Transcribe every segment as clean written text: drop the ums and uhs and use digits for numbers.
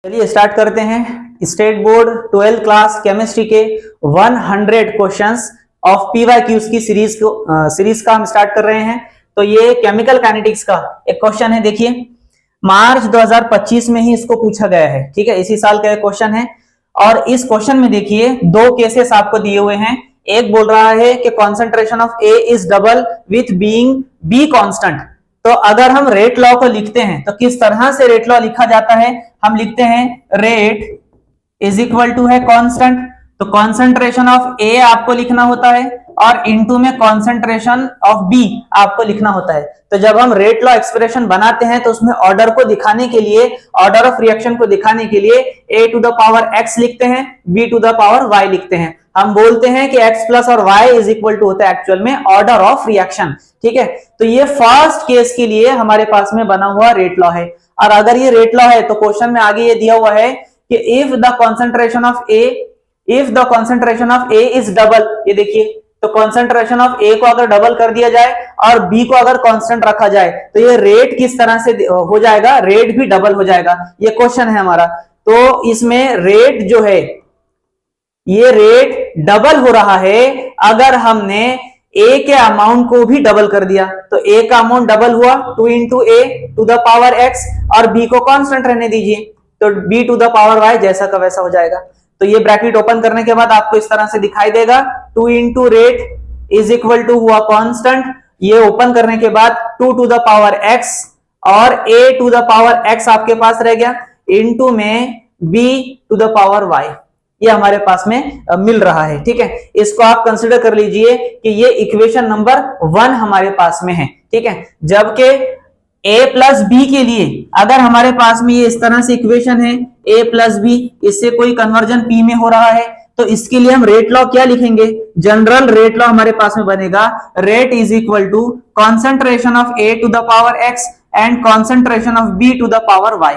चलिए स्टार्ट करते हैं। State board 12th class chemistry के 100 क्वेश्चंस ऑफ पीवाईक्यूज की सीरीज का हम स्टार्ट कर रहे हैं। तो ये केमिकल काइनेटिक्स का एक क्वेश्चन है। देखिए मार्च 2025 में ही इसको पूछा गया है, ठीक है, इसी साल का क्वेश्चन है। और इस क्वेश्चन में देखिए दो केसेस आपको दिए हुए हैं। एक बोल रहा है कि concentration of A is double with being be constant. तो अगर हम रेट लॉ को लिखते हैं तो किस तरह से रेट लॉ लिखा जाता है, हम लिखते हैं रेट इज इक्वल टू है कांस्टेंट, तो कॉन्सेंट्रेशन ऑफ ए आपको लिखना होता है और इनटू में कॉन्सेंट्रेशन ऑफ बी आपको लिखना होता है। तो जब हम रेट लॉ एक्सप्रेशन बनाते हैं तो उसमें ऑर्डर को दिखाने के लिए, ऑर्डर ऑफ रिएक्शन को दिखाने के लिए a to the power x लिखते हैं, b to the power y लिखते हैं। हम बोलते हैं कि x प्लस और y इज इक्वल टू होता है एक्चुअल में ऑर्डर ऑफ रिएक्शन, ठीक है। तो ये फर्स्ट केस के लिए हमारे पास में बना हुआ रेट लॉ है। और अगर ये रेट लॉ है तो क्वेश्चन में आगे ये दिया हुआ है कि if the concentration of A is double, ये देखिए, तो कॉन्सेंट्रेशन ऑफ ए को अगर डबल कर दिया जाए और बी को अगर कांस्टेंट रखा जाए तो ये रेट किस तरह से हो जाएगा, रेट भी डबल हो जाएगा। ये क्वेश्चन है हमारा। तो इसमें रेट जो है ये रेट डबल हो रहा है अगर हमने ए के अमाउंट को भी डबल कर दिया। तो ए का अमाउंट डबल हुआ 2 into a to the power x और बी को कांस्टेंट रहने दीजिए, तो b to the power y जैसा का वैसा हो जाएगा। तो ये ब्रैकेट ओपन करने के बाद आपको इस तरह से दिखाई देगा 2 into rate is equal to हुआ कांस्टेंट, ये ओपन करने के बाद 2 टू द पावर x और a to the power x आपके पास रह गया इंटू में b to the power y, ये हमारे पास में मिल रहा है, ठीक है। इसको आप कंसिडर कर लीजिए कि ये इक्वेशन नंबर 1 हमारे पास में है, ठीक है। जबकि a प्लस बी के लिए अगर हमारे पास में ये इस तरह से इक्वेशन है a प्लस बी, इससे कोई कन्वर्जन p में हो रहा है, तो इसके लिए हम रेट लॉ क्या लिखेंगे, जनरल रेट लॉ हमारे पास में बनेगा rate is equal to concentration of a to the power x and concentration of b to the power y।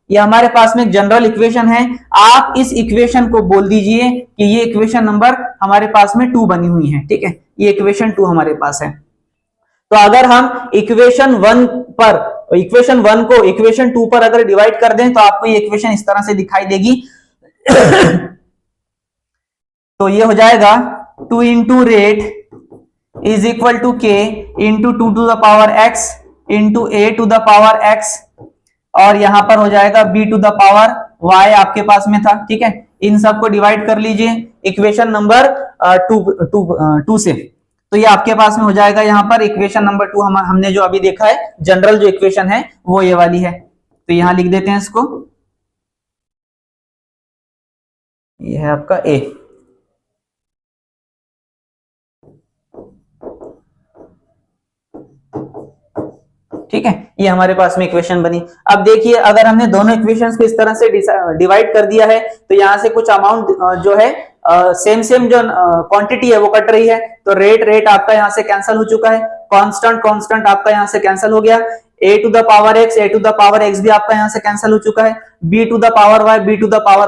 ये हमारे पास में जनरल इक्वेशन है। आप इस इक्वेशन को बोल दीजिए कि ये इक्वेशन नंबर हमारे पास में 2 बनी हुई है, ठीक है, ये इक्वेशन 2 हमारे पास है। तो अगर हम इक्वेशन 1 को इक्वेशन 2 पर अगर डिवाइड कर दें तो आपको ये इक्वेशन इस तरह से दिखाई देगी। तो ये हो जाएगा 2 into rate is equal to k into 2 to the power x into a to the power x और यहां पर हो जाएगा b to the power y आपके पास में था, ठीक है। इन सब को डिवाइड कर लीजिए इक्वेशन नंबर 2 से, तो ये आपके पास में हो जाएगा यहाँ पर इक्वेशन नंबर 2 हमने जो अभी देखा है जनरल जो इक्वेशन है वो ये वाली है। तो यहां लिख देते हैं इसको, ये है आपका a, ठीक है, ये हमारे पास में इक्वेशन बनी। अब देखिए अगर हमने दोनों इक्वेशंस को इस तरह से डिवाइड कर दिया है तो यहां से कुछ अमाउंट जो है सेम जो क्वांटिटी है वो कट रही है। तो रेट आपका यहां से कैंसिल हो चुका है, कांस्टेंट आपका यहां से कैंसिल हो गया, a to the power x भी आपका यहां से कैंसिल हो चुका है, b to the power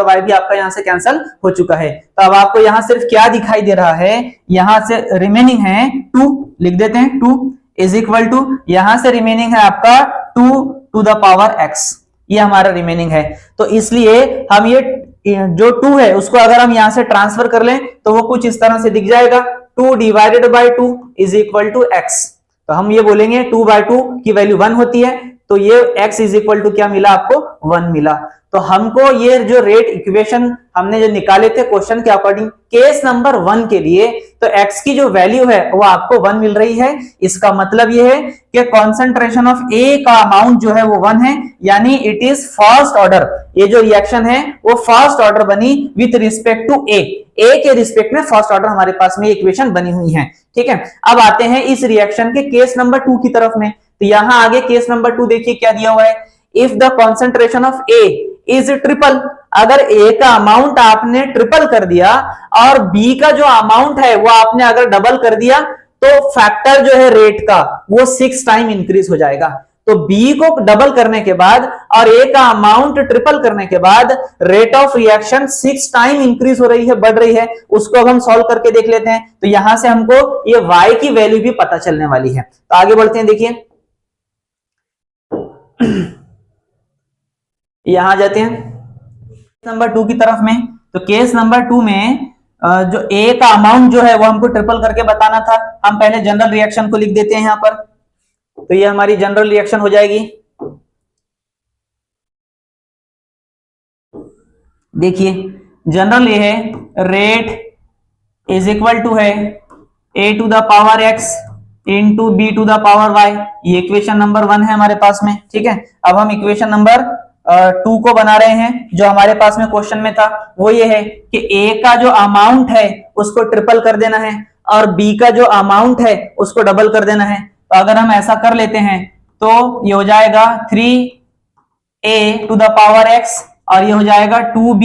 y भी आपका यहां से कैंसिल हो चुका है। तो अब आपको यहां सिर्फ क्या दिखाई दे रहा है, यहां से रिमेनिंग है 2, लिख देते हैं 2 इज इक्वल टू, यहां से रिमेनिंग है आपका 2 टू द पावर x, ये हमारा रिमेनिंग है। तो इसलिए हम ये जो 2 है उसको अगर हम यहां से ट्रांसफर कर लें तो वो कुछ इस तरह से दिख जाएगा 2 divided by 2 is equal to x। तो हम ये बोलेंगे 2 बाय 2 की वैल्यू 1 होती है, तो ये x इज इक्वल टू क्या मिला आपको 1 मिला। तो हमको ये जो रेट इक्वेशन हमने जो निकाले थे क्वेश्चन के अकॉर्डिंग केस नंबर 1 के लिए, तो x की जो वैल्यू है वो आपको 1 मिल रही है। इसका मतलब ये है कि कॉन्सेंट्रेशन ऑफ a का अमाउंट जो है वो 1 है, यानी इट इज फर्स्ट ऑर्डर। ये जो रिएक्शन है वो फर्स्ट ऑर्डर बनी विथ रिस्पेक्ट टू a के रिस्पेक्ट में फर्स्ट ऑर्डर हमारे पास में इक्वेशन बनी हुई है, ठीक है। अब आते हैं इस रिएक्शन के केस नंबर 2 की तरफ में। तो यहां आगे केस नंबर 2 देखिए क्या दिया हुआ है, if the concentration of a is triple, अगर a का अमाउंट आपने ट्रिपल कर दिया और b का जो अमाउंट है वो आपने अगर डबल कर दिया तो फैक्टर जो है रेट का वो 6 टाइम इंक्रीज हो जाएगा। तो b को डबल करने के बाद और a का अमाउंट ट्रिपल करने के बाद rate of reaction 6 time increase हो रही है, बढ़ रही है। उसको अब हम सॉल्व करके देख लेते हैं। तो यहां से हमको ये y की वैल्यू भी पता चलने वाली है। तो आगे बढ़ते हैं, देखिए यहां जाते हैं, नंबर 2 की तरफ में। तो केस नंबर 2 में जो ए का अमाउंट जो है वो हमको ट्रिपल करके बताना था। हम पहले जनरल रिएक्शन को लिख देते हैं यहां पर। तो ये हमारी जनरल रिएक्शन हो जाएगी। देखिए जनरल ये है रेट इज इक्वल टू है a to the power x into b to the power y. ये इक्वेशन नंबर 1 है हमारे पास में। ठीक है, अब हम इक्वेशन नंबर 2 को बना रहे हैं। जो हमारे पास में क्वेश्चन में था वो ये है कि ए का जो अमाउंट है उसको ट्रिपल कर देना है और बी का जो अमाउंट है उसको डबल कर देना है। तो अगर हम ऐसा कर लेते हैं तो ये हो जाएगा 3a to the power x और ये हो जाएगा 2b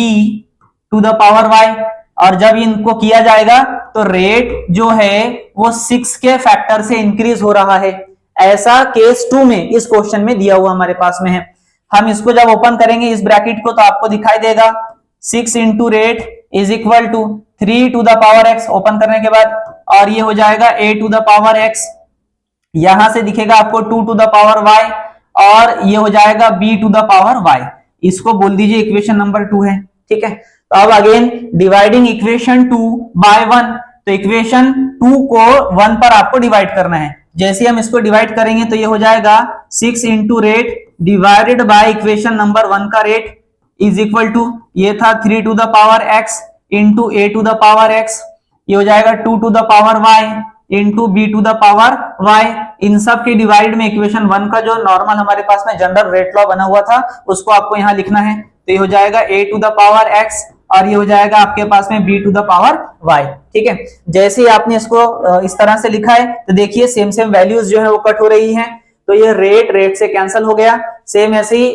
to the power y। और जब इनको किया जाएगा तो रेट जो है वो 6 के फैक्टर से इंक्रीज हो रहा है। ऐसा केस 2 में इस क्वेश्चन में दिया हुआ हमारे पास में है। हम इसको जब ओपन करेंगे इस ब्रैकेट को तो आपको दिखाई देगा 6 into rate is equal to 3 to the power x open करने के बाद, और ये हो जाएगा a to the power x। यहां से दिखेगा आपको 2 टू द पावर y और ये हो जाएगा b to the power y। इसको बोल दीजिए इक्वेशन नंबर 2 है। ठीक है, तो अब अगेन डिवाइडिंग इक्वेशन 2 बाय 1। तो इक्वेशन 2 को 1 पर आपको डिवाइड करना है। जैसे हम इसको डिवाइड करेंगे तो ये हो जाएगा 6 into rate divided by equation number 1 का रेट इज इक्वल टू ये था 3 to the power x into a to the power x। ये हो जाएगा 2 to the power y into b to the power y। इन सब के डिवाइड में इक्वेशन 1 का जो नॉर्मल हमारे पास में जनरल रेट लॉ बना हुआ था उसको आपको यहां लिखना है। तो ये हो जाएगा a to the power x और ये हो जाएगा आपके पास में b to the power y। ठीक है, जैसे ही आपने इसको इस तरह से लिखा है तो देखिए सेम सेम वैल्यूज जो है वो कट हो रही हैं। तो ये रेट से कैंसिल हो गया। सेम ऐसे ही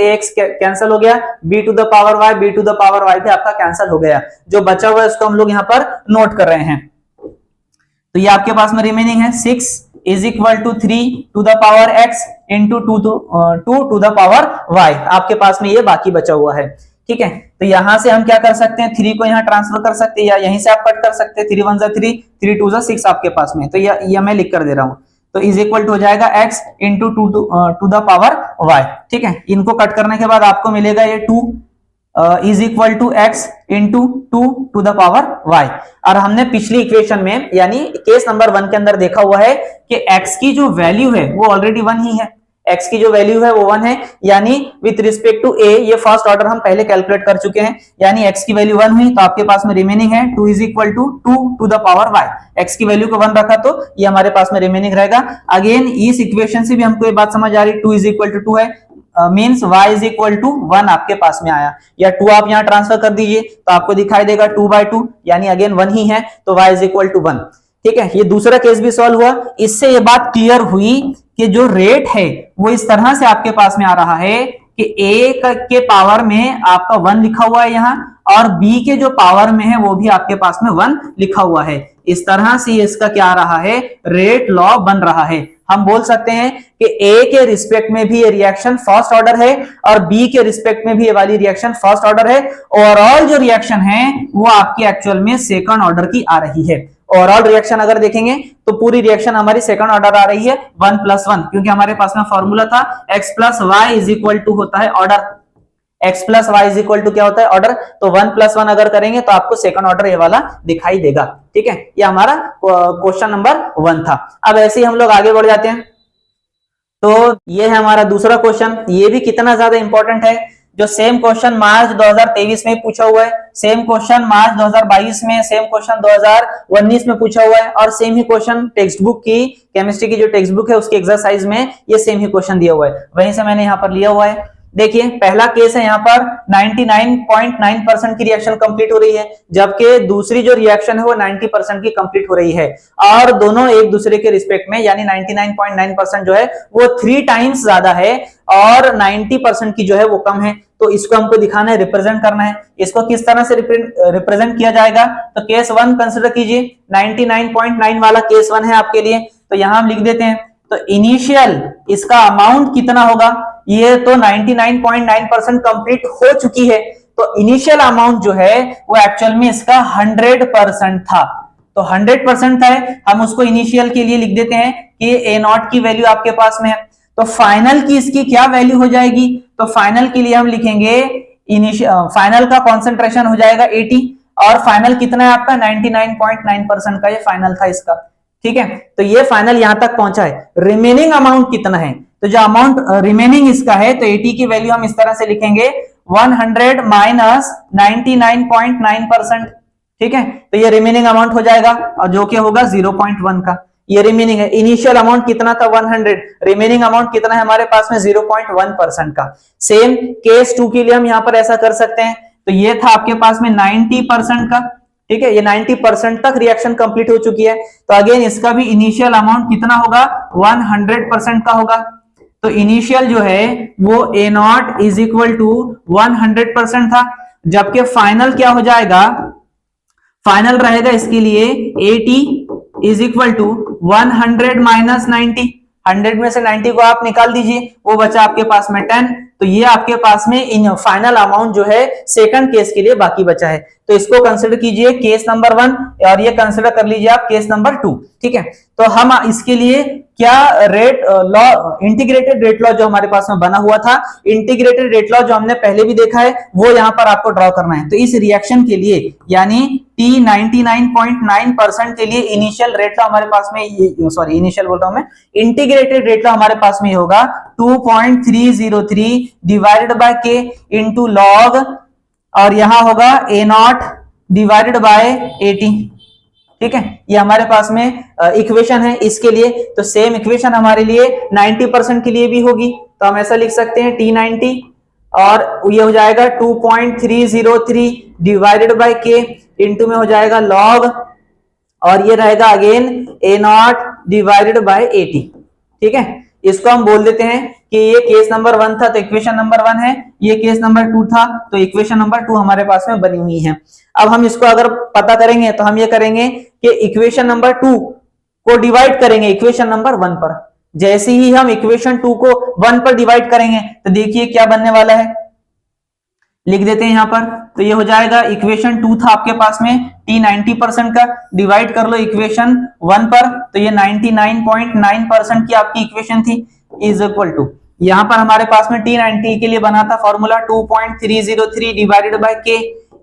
ax कैंसिल हो गया, b to the power y b to the power y भी आपका कैंसिल हो गया। जो बचा हुआ है उसको हम लोग यहाँ पर नोट कर रहे हैं। तो ये आपके पास में रिमेनिंग है 6 is equal to 3 to the power x into 2 to the power y। आपके पास में ये बाकी बचा हुआ है। ठीक है, तो यहां से हम क्या कर सकते हैं 3 को यहां ट्रांसफर कर सकते हैं या यहीं से आप कट कर सकते हैं। 3 1 जा 3 3 2 जा 6 आपके पास में। तो ये मैं लिख कर दे रहा हूं। तो इज इक्वल टू हो जाएगा x into two the power y। ठीक है, इनको कट करने के बाद आपको मिलेगा ये 2 is equal to x into 2 to the power y। और हमने पिछली इक्वेशन में यानी केस नंबर 1 के अंदर देखा हुआ है कि x की जो वैल्यू है वो ऑलरेडी 1 ही है। x की जो वैल्यू है वो 1 है, यानी विथ रिस्पेक्ट टू a ये फर्स्ट ऑर्डर हम पहले कैलकुलेट कर चुके हैं। यानी x की वैल्यू 1 हुई तो आपके पास में रिमेनिंग है 2 is equal to 2 to the power y। x की वैल्यू को 1 रखा तो ये हमारे पास में रिमेनिंग रहेगा। अगेन इस इक्वेशन से भी हमको ये बात समझ आ रही 2 इज इक्वल टू 2 है, means y is equal to 1 आपके पास में आया। या 2 आप यहाँ ट्रांसफर कर दीजिए तो आपको दिखाई देगा 2 बाय 2 यानी अगेन 1 ही है तो y इज इक्वल टू 1। ठीक है, ये दूसरा केस भी सॉल्व हुआ। इससे ये बात क्लियर हुई कि जो रेट है वो इस तरह से आपके पास में आ रहा है कि a के पावर में आपका 1 लिखा हुआ है यहाँ और b के जो पावर में है वो भी आपके पास में 1 लिखा हुआ है। इस तरह से इसका क्या आ रहा है रेट लॉ बन रहा है। हम बोल सकते हैं कि a के रिस्पेक्ट में भी ये रिएक्शन फर्स्ट ऑर्डर है और b के रिस्पेक्ट में भी ये वाली रिएक्शन फर्स्ट ऑर्डर है। ओवरऑल जो रिएक्शन है वो आपकी एक्चुअल में सेकंड ऑर्डर की आ रही है। ओवरऑल रिएक्शन अगर देखेंगे तो पूरी रिएक्शन हमारी सेकंड ऑर्डर आ रही है 1 + 1, क्योंकि हमारे पास में फॉर्मूला था x + y is equal to होता है order. x + y is equal to क्या होता है ऑर्डर। तो 1 + 1 अगर करेंगे तो आपको सेकंड ऑर्डर ये वाला दिखाई देगा। ठीक है, ये हमारा क्वेश्चन नंबर 1 था। अब ऐसे ही हम लोग आगे बढ़ जाते हैं। तो ये है हमारा दूसरा क्वेश्चन। ये भी कितना ज्यादा इंपॉर्टेंट है। जो सेम क्वेश्चन मार्च 2023 में पूछा हुआ है, सेम क्वेश्चन मार्च 2022 में, सेम क्वेश्चन 2019 में पूछा हुआ है और सेम ही क्वेश्चन टेक्स्ट बुक की केमिस्ट्री की जो टेक्स्ट बुक है उसकी एक्सरसाइज में ये सेम ही क्वेश्चन दिया हुआ है। वहीं से मैंने यहाँ पर लिया हुआ है। देखिए पहला केस है यहाँ पर 99.9% की रिएक्शन कंप्लीट हो रही है, जबकि दूसरी जो रिएक्शन है वो 90% की कंप्लीट हो रही है और दोनों एक दूसरे के रिस्पेक्ट में यानी 99.9% जो है वो 3 टाइम्स ज्यादा है और 90% की जो है वो कम है। तो इसको हमको दिखाना है, रिप्रेजेंट करना है। इसको किस तरह से रिप्रेजेंट किया जाएगा तो केस 1 कंसिडर कीजिए। 99.9 वाला केस 1 है आपके लिए। तो यहां हम लिख देते हैं तो इनिशियल इसका अमाउंट कितना होगा। ये तो 99.9% कंप्लीट हो चुकी है तो इनिशियल अमाउंट जो है वो एक्चुअल में इसका 100% था। तो 100% है, हम उसको इनिशियल के लिए लिख देते हैं कि A0 की वैल्यू आपके पास में है। तो फाइनल की इसकी क्या वैल्यू हो जाएगी तो फाइनल के लिए हम लिखेंगे फाइनल का कॉन्सेंट्रेशन हो जाएगा 80 और फाइनल कितना है आपका 99.9% का ये फाइनल था इसका। ठीक है, तो ये फाइनल यहां तक पहुंचा है। रिमेनिंग अमाउंट कितना है, तो जो अमाउंट रिमेनिंग इसका है तो 80 की वैल्यू हम इस तरह से लिखेंगे 100 माइनस 99.9%। ठीक है, तो ये रिमेनिंग अमाउंट हो जाएगा और जो कि होगा 0.1 का। ये रिमेनिंग है। इनिशियल अमाउंट कितना था 100, रिमेनिंग अमाउंट कितना है हमारे पास में 0.1% का। सेम केस 2 के लिए हम यहां पर ऐसा कर सकते हैं। तो ये था आपके पास में 90% का। ठीक है, ये 90% तक रिएक्शन कंप्लीट हो चुकी है। तो अगेन इसका भी इनिशियल अमाउंट कितना होगा 100% का होगा। तो इनिशियल जो है वो A0 इज इक्वल टू 100% था, जबकि फाइनल क्या हो जाएगा, फाइनल रहेगा इसके लिए 80 इज इक्वल टू 100 माइनस 90। 100 में से 90 को आप निकाल दीजिए, वो बचा आपके पास में 10। तो ये आपके पास में इन फाइनल अमाउंट जो है सेकंड केस के लिए बाकी बचा है। तो इसको कंसिडर कीजिए केस नंबर 1 और ये कंसिडर कर लीजिए आप केस नंबर 2। ठीक है, तो हम इसके लिए क्या rate law, integrated rate law जो हमारे पास में बना हुआ था, इंटीग्रेटेड रेट लॉ जो हमने पहले भी देखा है वो यहां पर आपको ड्रॉ करना है। तो इस रिएक्शन के लिए यानी T 99.9% के लिए इनिशियल रेट लॉ हमारे पास में, इनिशियल बोल रहा हूं मैं, इंटीग्रेटेड रेट लॉ हमारे पास में होगा 2.303 divided by K into log, और यहां होगा A0 डिवाइडेड बाय 80। ठीक है, ये हमारे पास में इक्वेशन है इसके लिए। तो सेम इक्वेशन हमारे लिए 90% के लिए भी होगी। तो हम ऐसा लिख सकते हैं T90 और ये हो जाएगा 2.303 डिवाइडेड बाय K इंटू में हो जाएगा लॉग, और ये रहेगा अगेन A0 डिवाइडेड बाय 80। ठीक है, इसको हम बोल देते हैं कि ये केस नंबर 1 था तो इक्वेशन नंबर 1 है, ये केस नंबर 2 था तो इक्वेशन नंबर 2 हमारे पास में बनी हुई है। अब हम इसको अगर पता करेंगे तो हम ये करेंगे कि इक्वेशन नंबर 2 को डिवाइड करेंगे इक्वेशन नंबर 1 पर। जैसे ही हम इक्वेशन 2 को 1 पर डिवाइड करेंगे तो देखिए क्या बनने वाला है, लिख देते हैं यहां पर। तो ये हो जाएगा इक्वेशन 2 था आपके पास में T 90% का, डिवाइड कर लो इक्वेशन 1 पर, तो ये 99.9% की आपकी इक्वेशन थी, इज इक्वल टू, यहां पर हमारे पास में T 90 के लिए बना था formula 2.303 divided by K,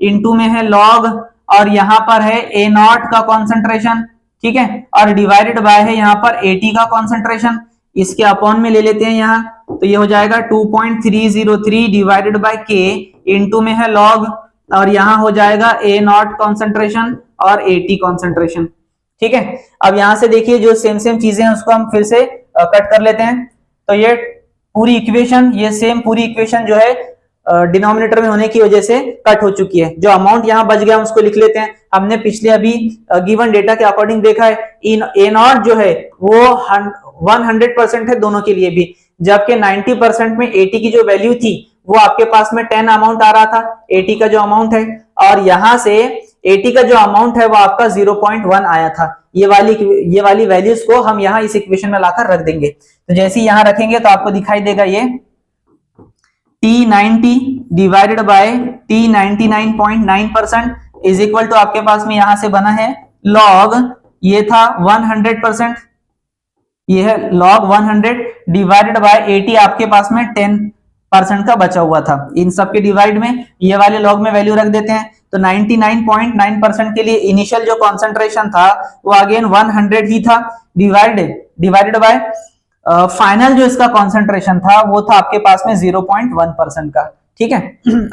into में है लॉग, और यहां पर है A0 का कॉन्सेंट्रेशन। ठीक है, और डिवाइडेड बाय है यहां पर 80 का कॉन्सेंट्रेशन, इसके अपॉन में ले लेते हैं यहां। तो ये हो जाएगा 2.303 डिवाइडेड बाय K इंटू में है लॉग, और यहां हो जाएगा A0 कॉन्सेंट्रेशन और 80 कॉन्सेंट्रेशन। ठीक है, अब यहां से देखिए जो सेम चीजें हैं उसको हम फिर से कट कर लेते हैं। तो ये पूरी इक्वेशन, ये सेम पूरी इक्वेशन जो है डिनोमिनेटर में होने की वजह से कट हो चुकी है। जो अमाउंट यहां बच गया हम उसको लिख लेते हैं। हमने पिछले अभी गिवन डेटा के अकॉर्डिंग देखा है A0 जो है वो 100% है दोनों के लिए भी, जबकि 90% में 80 की जो वैल्यू थी वो आपके पास में 10 अमाउंट आ रहा था 80 का जो अमाउंट है, और यहां से 80 का जो अमाउंट है वो आपका 0.1 आया था। ये वाली वैल्यूज को हम यहां इस इक्वेशन में लाकर रख देंगे। तो जैसे ही यहां रखेंगे तो आपको दिखाई देगा ये T90 divided by T 99.9% is equal to आपके पास में यहां से बना है लॉग, ये था 100%, ये है लॉग 100 डिवाइडेड बाय 80 आपके पास में 10% का बचा हुआ था। इन सब के डिवाइड में ये वाले लॉग में वैल्यू रख देते हैं। तो 99.9% के लिए इनिशियल जो कॉन्सेंट्रेशन था वो अगेन 100 ही था, डिवाइडेड बाय फाइनल जो इसका कॉन्सेंट्रेशन था वो था आपके पास में 0.1% का। ठीक है,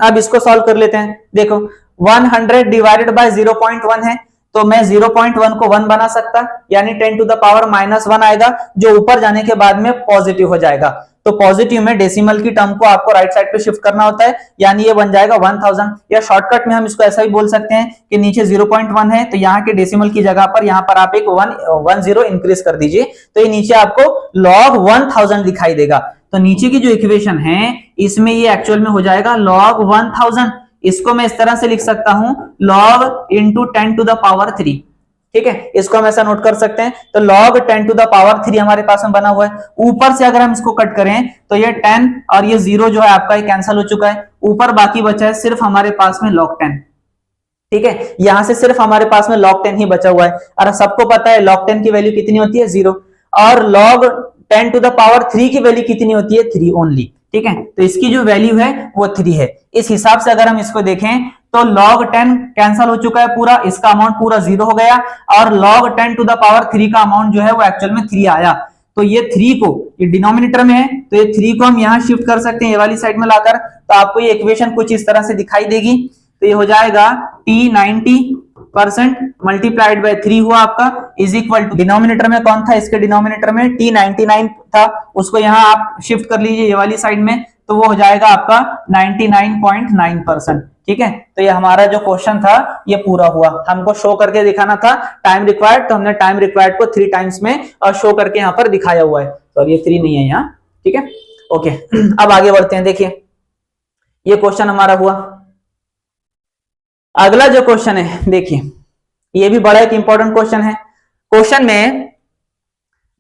अब इसको सॉल्व कर लेते हैं। देखो 100 डिवाइडेड बाय 0.1 है, तो मैं 0.1 को 1 बना सकता, यानी 10 टू द पावर -1 आएगा, जो ऊपर जाने के बाद में पॉजिटिव हो जाएगा। तो पॉजिटिव में डेसिमल की टर्म को आपको राइट साइड पे शिफ्ट करना होता है, यानी ये बन जाएगा 1000, या शॉर्टकट में हम इसको ऐसा भी बोल सकते हैं कि नीचे 0.1 है तो यहाँ के डेसिमल की जगह पर यहाँ पर आप एक 10 इंक्रीज कर दीजिए, तो ये नीचे आपको log 1000 दिखाई देगा। तो नीचे की जो इक्वेशन है इसमें ये एक्चुअल में हो जाएगा log 1000। इसको मैं इस तरह से लिख सकता हूं log into 10 to the power 3। ठीक है, इसको हम ऐसा नोट कर सकते हैं। तो log 10 to the power 3 हमारे पास में बना हुआ है। ऊपर से अगर हम इसको कट करें तो ये 10 और ये 0 जो है आपका ये कैंसिल हो चुका है, ऊपर बाकी बचा है सिर्फ हमारे पास में log 10। ठीक है, यहां से सिर्फ हमारे पास में log 10 ही बचा हुआ है, और सबको पता है log 10 की वैल्यू कितनी होती है 0, और log 10 to the power 3 की वैल्यू कितनी होती है 3 ओनली। ठीक है, तो इसकी जो वैल्यू है वो 3 है। इस हिसाब से अगर हम इसको देखें तो log 10 कैंसिल हो चुका है पूरा, इसका अमाउंट पूरा 0 हो गया, और log 10 टू द पावर 3 का अमाउंट जो है वो एक्चुअल में 3 आया। तो ये 3 को, ये डिनोमिनेटर में है तो ये 3 को हम यहां शिफ्ट कर सकते हैं ये वाली साइड में लाकर, तो आपको ये इक्वेशन कुछ इस तरह से दिखाई देगी। तो ये हो जाएगा T90% मल्टीप्लाइड बाय 3 हुआ आपका, इज इक्वल टू, डिनोमिनेटर में कौन था, इसके डिनोमिनेटर में T99 था, उसको यहां आप शिफ्ट कर लीजिए ये वाली साइड में, तो वो हो जाएगा आपका 99.9%। ठीक है, तो ये हमारा जो क्वेश्चन था ये पूरा हुआ। हमको शो करके दिखाना था टाइम रिक्वायर्ड, तो हमने टाइम रिक्वायर्ड को 3 टाइम्स में और शो करके यहाँ पर दिखाया हुआ है, तो ये 3 नहीं है यहाँ। ठीक है, ओके। अब आगे बढ़ते हैं, देखिए ये क्वेश्चन हमारा हुआ। अगला जो क्वेश्चन है देखिए, ये भी बड़ा एक इंपॉर्टेंट क्वेश्चन है। क्वेश्चन में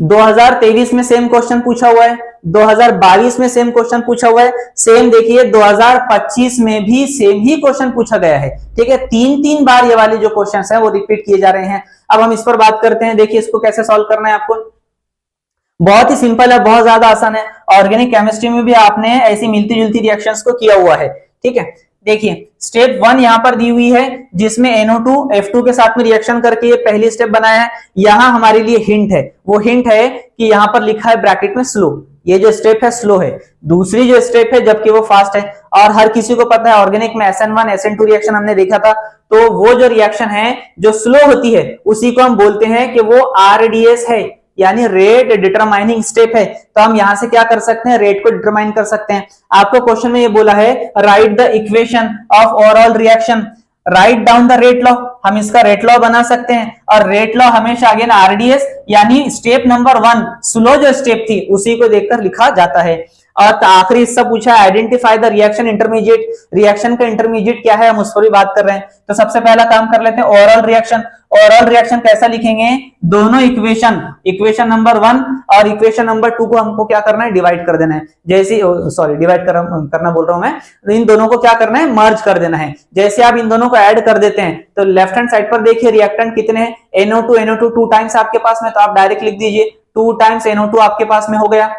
2023 में सेम क्वेश्चन पूछा हुआ है, 2022 में सेम क्वेश्चन पूछा हुआ है, सेम देखिए 2025 में भी सेम ही क्वेश्चन पूछा गया है। ठीक है, 3 बार ये वाले जो क्वेश्चंस हैं वो रिपीट किए जा रहे हैं। अब हम इस पर बात करते हैं। देखिए इसको कैसे सॉल्व करना है आपको, बहुत ही सिंपल है, बहुत ज्यादा आसान है। ऑर्गेनिक केमिस्ट्री में भी आपने ऐसी मिलती जुलती रिएक्शंस को किया हुआ है। ठीक है, देखिए स्टेप 1 यहां पर दी हुई है, जिसमें NO2 F2 के साथ में रिएक्शन करके ये पहली स्टेप बनाया है। यहां हमारे लिए हिंट है, वो हिंट है कि यहां पर लिखा है ब्रैकेट में स्लो, ये जो स्टेप है स्लो है। दूसरी जो स्टेप है जबकि वो फास्ट है, और हर किसी को पता है ऑर्गेनिक में SN1 SN2 रिएक्शन हमने देखा था, तो वो जो रिएक्शन है जो स्लो होती है उसी को हम बोलते हैं कि वो RDS है, यानी रेट डिटरमाइनिंग स्टेप है। तो हम यहां से क्या कर सकते हैं, रेट को डिटरमाइन कर सकते हैं। आपको क्वेश्चन में ये बोला है right the equation of overall reaction, write down the rate law, हम इसका रेट लॉ बना सकते हैं, और रेट लॉ हमेशा अगेन RDS यानी स्टेप नंबर 1 स्लो जो स्टेप थी उसी को देखकर लिखा जाता है। और आखिरी हिस्सा पूछा है identify the reaction intermediate, reaction का इंटरमीडिएट क्या है हम उस पर भी बात कर रहे हैं। तो सबसे पहला काम कर लेते हैं ओवरऑल रिएक्शन। ओवरऑल रिएक्शन कैसा लिखेंगे, दोनों इक्वेशन नंबर 1 और इक्वेशन नंबर 2 को हमको क्या करना है, डिवाइड कर देना है। जैसे सॉरी डिवाइड करना बोल रहा हूं मैं, तो इन दोनों को क्या करना है, मर्ज कर देना है। जैसे आप इन दोनों को ऐड कर देते हैं तो लेफ्ट हैंड साइड पर देखिए रिएक्टेंट कितने हैं, NO2 2 टाइम्स आपके पास में, तो आप डायरेक्ट लिख दीजिए 2 टाइम्स NO2 आपके पास में हो गया।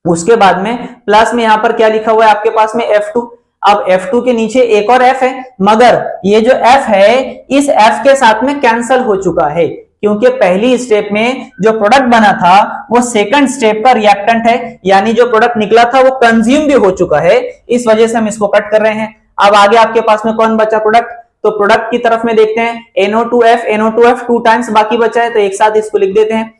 उसके बाद में प्लस में यहां पर क्या लिखा हुआ है आपके पास में F2। अब F2 के नीचे एक और F है, मगर ये जो F है इस F के साथ में कैंसल हो चुका है, क्योंकि पहली स्टेप में जो प्रोडक्ट बना था वो सेकंड स्टेप का रिएक्टेंट है, यानी जो प्रोडक्ट निकला था वो कंज्यूम भी हो चुका है, इस वजह से हम इसको कट कर रहे हैं। अब आगे आपके पास में कौन बचा प्रोडक्ट, तो प्रोडक्ट की तरफ में देखते हैं NO2F 2 टाइम्स बाकी बचा है, तो एक साथ इसको लिख देते हैं।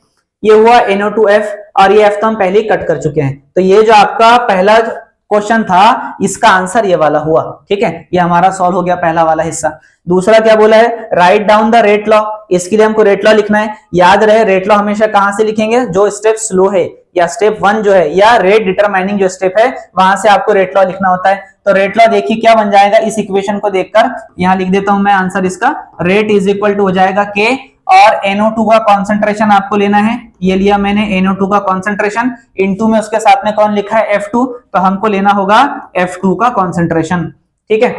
ये हुआ NO2F, और ये F तो हम पहले ही कट कर चुके हैं। तो ये जो आपका पहला क्वेश्चन था इसका आंसर ये वाला हुआ। ठीक है, ये हमारा सॉल्व हो गया पहला वाला हिस्सा। दूसरा क्या बोला है, write down the rate law, इसके लिए हमको रेट लॉ लिखना है। याद रहे रेट लॉ हमेशा कहां से लिखेंगे, जो स्टेप स्लो है या स्टेप 1 जो है या रेट डिटरमाइनिंग जो स्टेप है वहां से आपको रेट लॉ लिखना होता है। तो रेट लॉ देखिए क्या बन जाएगा, इस इक्वेशन को देखकर यहां लिख देता हूं मैं आंसर इसका, रेट इज इक्वल टू हो जाएगा K, और NO2 का कॉन्सेंट्रेशन आपको लेना है, ये लिया मैंने NO2 का कॉन्सेंट्रेशन, इनटू में उसके साथ में कौन लिखा है F2, तो हमको लेना होगा F2 का कॉन्सेंट्रेशन। ठीक है,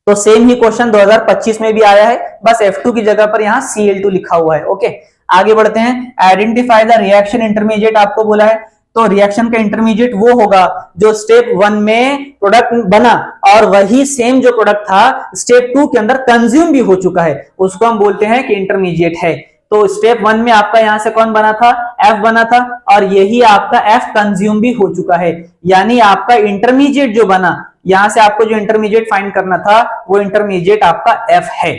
तो सेम ही क्वेश्चन 2025 में भी आया है, बस F2 की जगह पर यहाँ Cl2 लिखा हुआ है। ओके, आगे बढ़ते हैं। आइडेंटिफाई द रिएक्शन इंटरमीडिएट आपको बोला है, तो रिएक्शन का इंटरमीडिएट वो होगा जो स्टेप 1 में प्रोडक्ट बना और वही सेम जो प्रोडक्ट था स्टेप 2 के अंदर कंज्यूम भी हो चुका है, उसको हम बोलते हैं कि इंटरमीडिएट है। तो स्टेप 1 में आपका यहां से कौन बना था, F बना था, और यही आपका F कंज्यूम भी हो चुका है, यानी आपका इंटरमीडिएट जो बना, यहां से आपको जो इंटरमीडिएट फाइंड करना था वो इंटरमीडिएट आपका F है।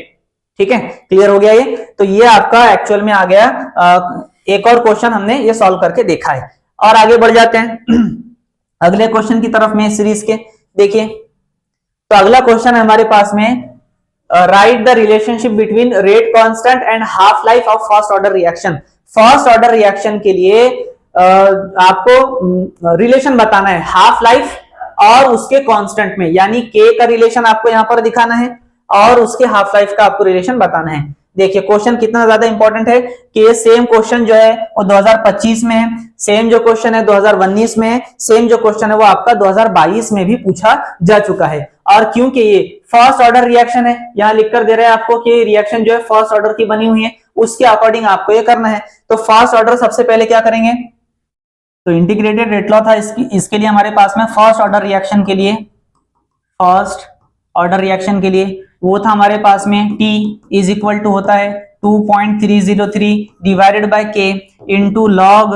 ठीक है, क्लियर हो गया ये। तो ये आपका एक्चुअल में आ गया, एक और क्वेश्चन हमने ये सॉल्व करके देखा है। और आगे बढ़ जाते हैं अगले क्वेश्चन की तरफ में सीरीज के। देखिए तो अगला क्वेश्चन है हमारे पास में, right the relationship between rate constant and half life of first order reaction. First order reaction के लिए आपको रिलेशन बताना है हाफ लाइफ और उसके कांस्टेंट में, यानी K का रिलेशन आपको यहां पर दिखाना है और उसके हाफ लाइफ का आपको रिलेशन बताना है। देखिए क्वेश्चन कितना ज्यादा इंपॉर्टेंट है कि ये सेम क्वेश्चन जो है वो 2025 में है, सेम जो क्वेश्चन है 2019 में है, सेम जो क्वेश्चन है वो आपका 2022 में भी पूछा जा चुका है। और क्योंकि ये फर्स्ट ऑर्डर रिएक्शन है, यहां लिखकर दे रहे हैं आपको कि रिएक्शन जो है फर्स्ट ऑर्डर की बनी हुई है, उसके अकॉर्डिंग आपको ये करना है। तो फर्स्ट ऑर्डर सबसे पहले क्या करेंगे, तो इंटीग्रेटेड रेट लॉ था इसके लिए हमारे पास में फर्स्ट ऑर्डर रिएक्शन के लिए वो था हमारे पास में T इज इक्वल टू होता है 2.303 divided by K into log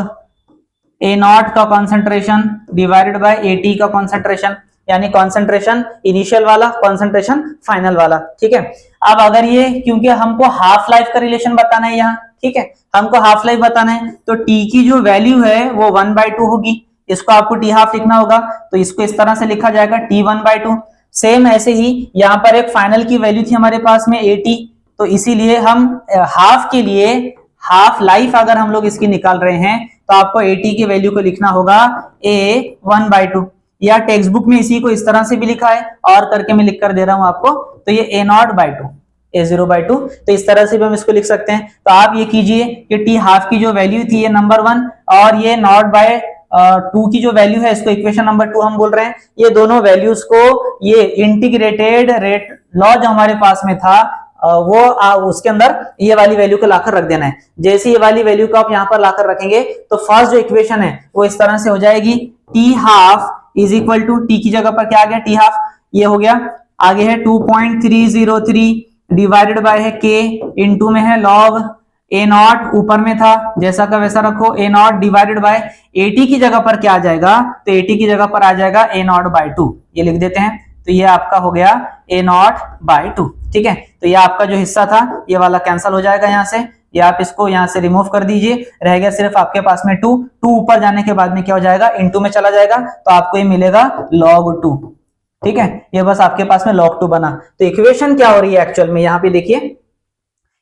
A0 का कॉन्सेंट्रेशन डिवाइडेड बाय AT का कॉन्सेंट्रेशन, यानी कॉन्सेंट्रेशन इनिशियल वाला, कॉन्सेंट्रेशन फाइनल वाला। ठीक है, अब अगर ये, क्योंकि हमको हाफ लाइफ का रिलेशन बताना है यहाँ, ठीक है, हमको हाफ लाइफ बताना है, तो T की जो वैल्यू है वो 1/2 होगी, इसको आपको T हाफ लिखना होगा, तो इसको इस तरह से लिखा जाएगा T 1/2। सेम ऐसे ही यहाँ पर एक फाइनल की वैल्यू थी हमारे पास में AT, तो इसीलिए हम हाफ के लिए हाफ लाइफ अगर हम लोग इसकी निकाल रहे हैं तो आपको AT की वैल्यू को लिखना होगा A 1/2, या टेक्स्ट बुक में इसी को इस तरह से भी लिखा है और करके मैं लिख कर दे रहा हूं आपको, तो ये A0/2 A0/2, तो इस तरह से भी हम इसको लिख सकते हैं। तो आप ये कीजिए कि T हाफ की जो वैल्यू थी ये नंबर 1 और ये 0/2 की जो वैल्यू है, इसको इक्वेशन नंबर 2 हम बोल रहे हैं, ये दोनों वैल्यूज को ये इंटीग्रेटेड रेट लॉ जो हमारे पास में था वो उसके अंदर ये वाली वैल्यू को लाकर रख देना है। जैसे ये वाली वैल्यू को आप यहाँ पर लाकर रखेंगे तो फर्स्ट जो इक्वेशन है वो इस तरह से हो जाएगी, T half is equal to, T की जगह पर क्या आ गया, T हाफ, ये हो गया, आगे है 2.303 डिवाइडेड बाय है K, इंटू में है लॉग A0, ऊपर में था जैसा का वैसा रखो, A0 डिवाइडेड बाय AT की जगह पर क्या आ जाएगा, तो AT की जगह पर आ जाएगा A0/2, ये लिख देते हैं, तो ये आपका हो गया A0/2। ठीक है, तो ये आपका जो हिस्सा था ये वाला कैंसिल हो जाएगा यहाँ से, ये आप इसको यहाँ से रिमूव कर दीजिए, रह गया सिर्फ आपके पास में 2 ऊपर जाने के बाद में क्या हो जाएगा, इनटू में चला जाएगा, तो आपको ये मिलेगा log 2। ठीक है, ये बस आपके पास में log 2 बना। तो इक्वेशन क्या हो रही है एक्चुअल में, यहाँ पे देखिए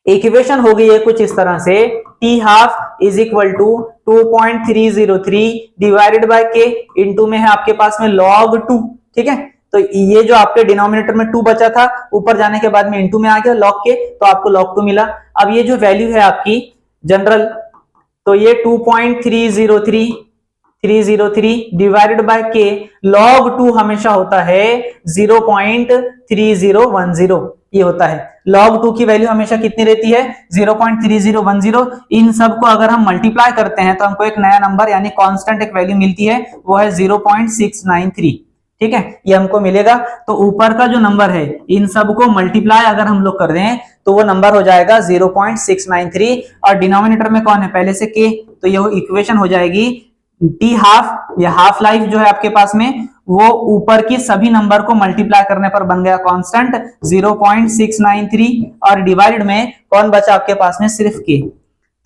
इक्वेशन हो गई है कुछ इस तरह से, T half is equal to 2.303 divided by K, into में है आपके पास में log 2। ठीक है, तो ये जो आपके डिनोमिनेटर में 2 बचा था, ऊपर जाने के बाद में इनटू में आ गया log के, तो आपको log 2 मिला। अब ये जो वैल्यू है आपकी जनरल, तो ये 2.303 डिवाइडेड बाय K, log 2 हमेशा होता है 0.3010, ये होता है log 2 की वैल्यू हमेशा कितनी रहती है, 0.3010। इन सब को अगर हम मल्टीप्लाई करते हैं तो हमको एक नया नंबर यानी कांस्टेंट एक वैल्यू मिलती है, वो है 0.693। ठीक है, ये हमको मिलेगा। तो ऊपर का जो नंबर है इन सब को मल्टीप्लाई अगर हम लोग कर दें तो वो नंबर हो जाएगा 0.693, और डिनोमिनेटर में कौन है, पहले से K, तो ये इक्वेशन हो जाएगी T हाफ, या हाफ लाइफ जो है आपके पास में, वो ऊपर की सभी नंबर को मल्टीप्लाई करने पर बन गया कांस्टेंट 0.693, और डिवाइड में कौन बचा आपके पास में, सिर्फ K।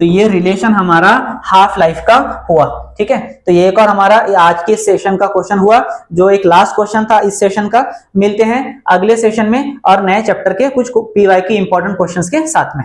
तो ये रिलेशन हमारा हाफ लाइफ का हुआ। ठीक है, तो ये एक और हमारा आज के सेशन का क्वेश्चन हुआ, जो एक लास्ट क्वेश्चन था इस सेशन का। मिलते हैं अगले सेशन में और नए चैप्टर के कुछ PYQ इंपॉर्टेंट क्वेश्चंस के साथ में।